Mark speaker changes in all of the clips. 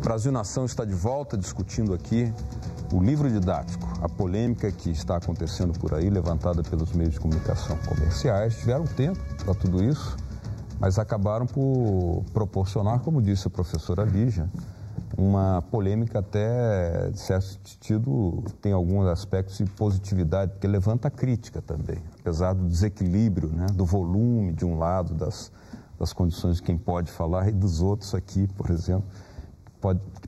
Speaker 1: Brasil Nação está de volta discutindo aqui o livro didático, a polêmica que está acontecendo por aí, levantada pelos meios de comunicação comerciais. Tiveram tempo para tudo isso, mas acabaram por proporcionar, como disse a professora Lígia, uma polêmica até, de certo sentido, tem alguns aspectos de positividade, porque levanta crítica também, apesar do desequilíbrio, né, do volume de um lado, das condições de quem pode falar e dos outros aqui, por exemplo,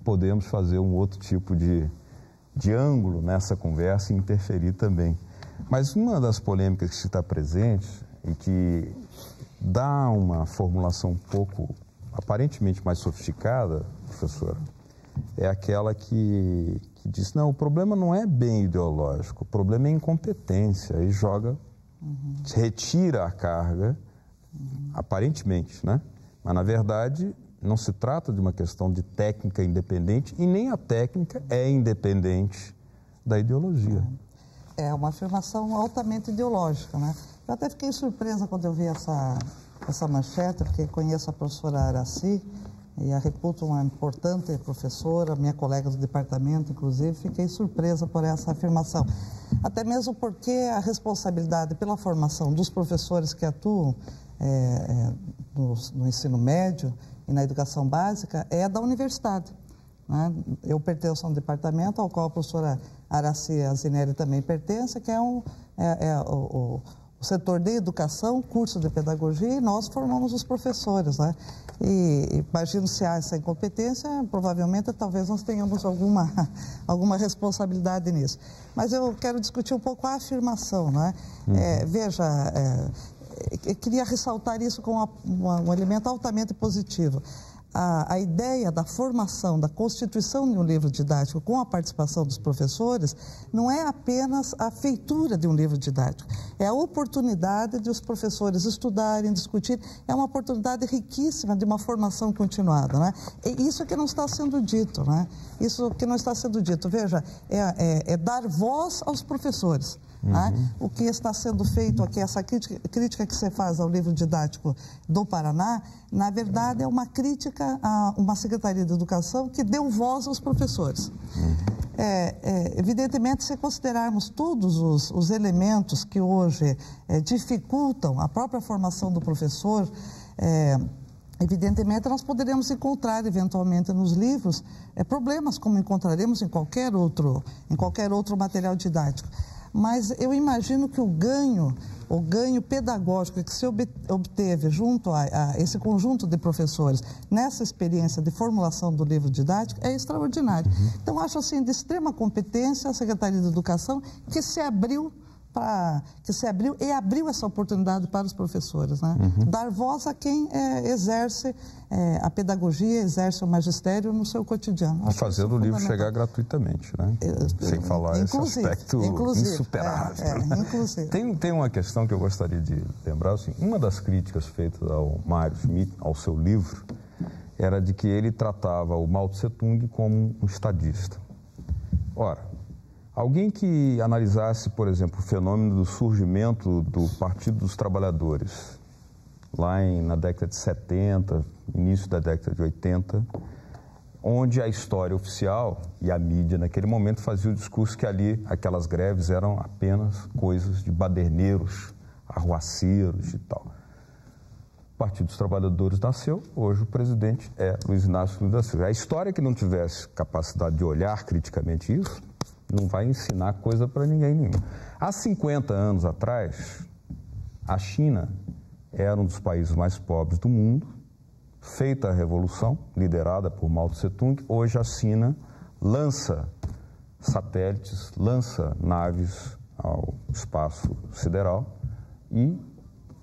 Speaker 1: podemos fazer um outro tipo de ângulo nessa conversa e interferir também. Mas uma das polêmicas que está presente e que dá uma formulação um pouco, aparentemente mais sofisticada, professora, é aquela que diz, não, o problema não é bem ideológico, o problema é incompetência, aí joga, retira a carga, aparentemente, né? Mas, na verdade, não se trata de uma questão de técnica independente e nem a técnica é independente da ideologia.
Speaker 2: É uma afirmação altamente ideológica, né? Eu até fiquei surpresa quando eu vi essa manchete, porque conheço a professora Aracy e a reputo uma importante professora, minha colega do departamento, inclusive, fiquei surpresa por essa afirmação. Até mesmo porque a responsabilidade pela formação dos professores que atuam no ensino médio e na educação básica é da universidade, né? Eu pertenço a um departamento ao qual a professora Aracy Azineri também pertence, que é o setor de educação, curso de pedagogia, e nós formamos os professores, né? E imagino se há essa incompetência, provavelmente talvez nós tenhamos alguma responsabilidade nisso. Mas eu quero discutir um pouco a afirmação, né? Veja, eu queria ressaltar isso como um elemento altamente positivo. A ideia da formação, da constituição de um livro didático com a participação dos professores não é apenas a feitura de um livro didático, é a oportunidade de os professores estudarem, discutir, é uma oportunidade riquíssima de uma formação continuada, né? E isso que não está sendo dito, né? Isso que não está sendo dito, veja, é dar voz aos professores. Né? O que está sendo feito aqui, essa crítica que você faz ao livro didático do Paraná, na verdade é uma crítica a uma Secretaria de Educação que deu voz aos professores. Evidentemente, se considerarmos todos os elementos que hoje dificultam a própria formação do professor, evidentemente nós poderemos encontrar eventualmente nos livros problemas como encontraremos em qualquer outro material didático. Mas eu imagino que o ganho pedagógico que se obteve junto a esse conjunto de professores nessa experiência de formulação do livro didático é extraordinário. Então, acho assim, de extrema competência a Secretaria de Educação que se abriu e abriu essa oportunidade para os professores, né? Dar voz a quem exerce a pedagogia, exerce o magistério no seu cotidiano.
Speaker 1: E fazendo o livro chegar gratuitamente, né? Sem falar esse aspecto insuperável. Tem uma questão que eu gostaria de lembrar, assim, uma das críticas feitas ao Mário Schmidt, ao seu livro, era de que ele tratava o Mao Tse Tung como um estadista. Ora, alguém que analisasse, por exemplo, o fenômeno do surgimento do Partido dos Trabalhadores, lá na década de 70, início da década de 80, onde a história oficial e a mídia, naquele momento, fazia o discurso que ali, aquelas greves eram apenas coisas de baderneiros, arruaceiros e tal. O Partido dos Trabalhadores nasceu, hoje o presidente é Luiz Inácio Lula da Silva. A história que não tivesse capacidade de olhar criticamente isso, não vai ensinar coisa para ninguém nenhum. Há 50 anos atrás, a China era um dos países mais pobres do mundo, feita a revolução, liderada por Mao Tse Tung. Hoje a China lança satélites, lança naves ao espaço sideral e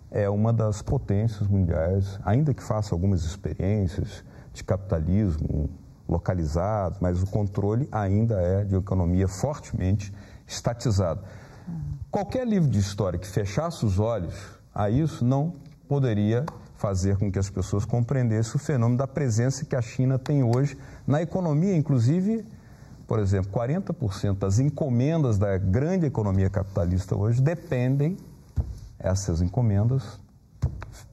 Speaker 1: é uma das potências mundiais, ainda que faça algumas experiências de capitalismo localizados, mas o controle ainda é de uma economia fortemente estatizada. Qualquer livro de história que fechasse os olhos a isso não poderia fazer com que as pessoas compreendessem o fenômeno da presença que a China tem hoje na economia, inclusive, por exemplo, 40% das encomendas da grande economia capitalista hoje dependem, essas encomendas,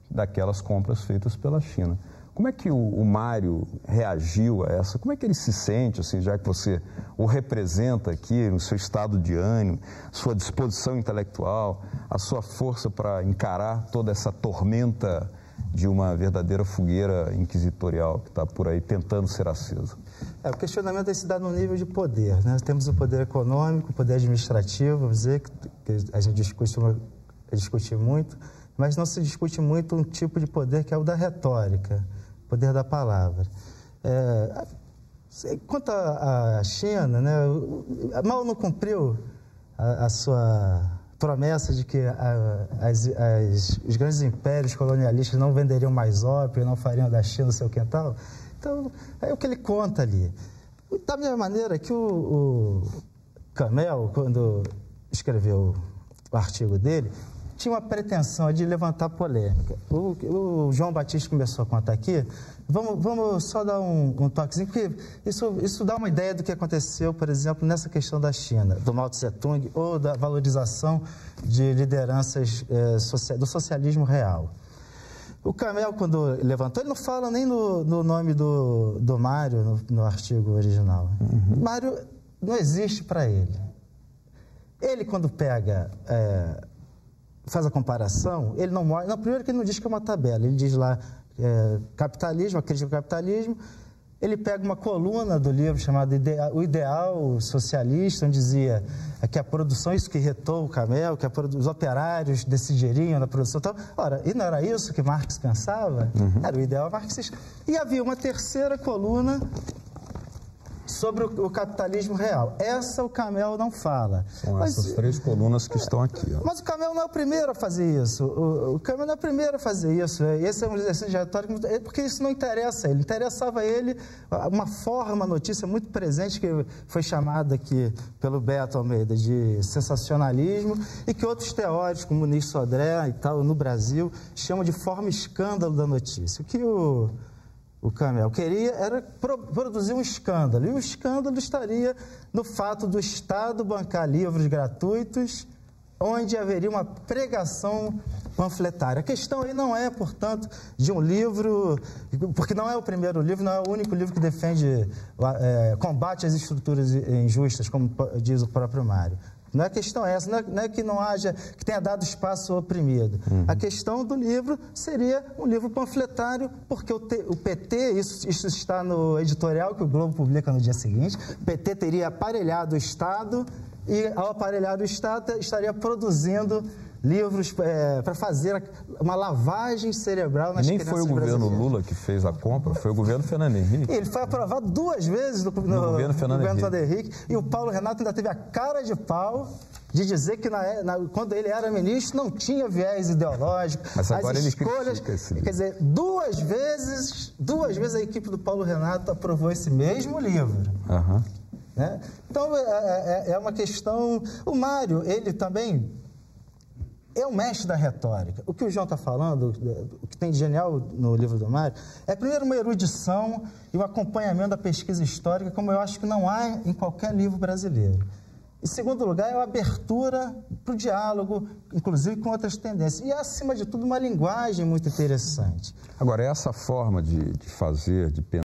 Speaker 1: daquelas compras feitas pela China. Como é que o Mário reagiu a essa? Como é que ele se sente, assim, já que você o representa aqui, no seu estado de ânimo, sua disposição intelectual, a sua força para encarar toda essa tormenta de uma verdadeira fogueira inquisitorial que está por aí tentando ser acesa?
Speaker 3: O questionamento se dá no nível de poder, né? Temos o poder econômico, o poder administrativo, vamos dizer, que a gente discute muito, mas não se discute muito um tipo de poder que é o da retórica, o poder da palavra. Quanto à China, né, mal não cumpriu a sua promessa de que os grandes impérios colonialistas não venderiam mais ópio, não fariam da China o seu quintal. Então, é o que ele conta ali. Da mesma maneira que o Camel, quando escreveu o artigo dele, tinha uma pretensão de levantar polêmica. O João Batista começou a contar aqui. Vamos só dar um toquezinho, porque isso dá uma ideia do que aconteceu, por exemplo, nessa questão da China, do Mao Tse-tung, ou da valorização de lideranças do socialismo real. O Camel, quando levantou, ele não fala nem no nome do Mário, no artigo original. Uhum. Mário não existe para ele. Ele, quando pega... faz a comparação, ele não mostra... Primeiro que ele não diz que é uma tabela, ele diz lá capitalismo, a crítica ao capitalismo, ele pega uma coluna do livro chamado O Ideal Socialista, onde dizia que a produção, isso que irritou o Camel, que os operários decidiriam na produção. Então, ora, e não era isso que Marx pensava? Uhum. Era o ideal marxista. E havia uma terceira coluna sobre o capitalismo real. Essa o Camel não fala.
Speaker 1: São essas três colunas que estão aqui. Ó.
Speaker 3: Mas o Camel não é o primeiro a fazer isso. O Camel não é o primeiro a fazer isso. Esse é um exercício de retórica, porque isso não interessa a ele. Interessava a ele uma notícia muito presente, que foi chamada aqui pelo Beto Almeida de sensacionalismo, e que outros teóricos, como Muniz Sodré e tal, no Brasil, chamam de forma escândalo da notícia. O que o Camel queria era produzir um escândalo, e o escândalo estaria no fato do Estado bancar livros gratuitos, onde haveria uma pregação panfletária. A questão aí não é, portanto, de um livro, porque não é o primeiro livro, não é o único livro que defende, combate às estruturas injustas, como diz o próprio Mário. Não é a questão essa, não é que não haja, que tenha dado espaço ao oprimido. Uhum. A questão do livro seria um livro panfletário, porque o PT, isso está no editorial que o Globo publica no dia seguinte, o PT teria aparelhado o Estado e, ao aparelhar o Estado, estaria produzindo livros para fazer uma lavagem cerebral nas crianças brasileiras.
Speaker 1: Nem foi o governo Lula que fez a compra, foi o governo Fernando Henrique.
Speaker 3: Ele foi aprovado 2 vezes no governo Fernando Henrique. E o Paulo Renato ainda teve a cara de pau de dizer que quando ele era ministro não tinha viés ideológico.
Speaker 1: Mas agora ele critica esse livro.
Speaker 3: Quer dizer, duas vezes a equipe do Paulo Renato aprovou esse mesmo livro.
Speaker 1: Uhum.
Speaker 3: Né? Então, é uma questão... O Mário, ele também... é o mestre da retórica. O que o João está falando, o que tem de genial no livro do Mário, é primeiro uma erudição e um acompanhamento da pesquisa histórica, como eu acho que não há em qualquer livro brasileiro. Em segundo lugar, é a abertura para o diálogo, inclusive com outras tendências. E, acima de tudo, uma linguagem muito interessante.
Speaker 1: Agora, essa forma de fazer, de pensar,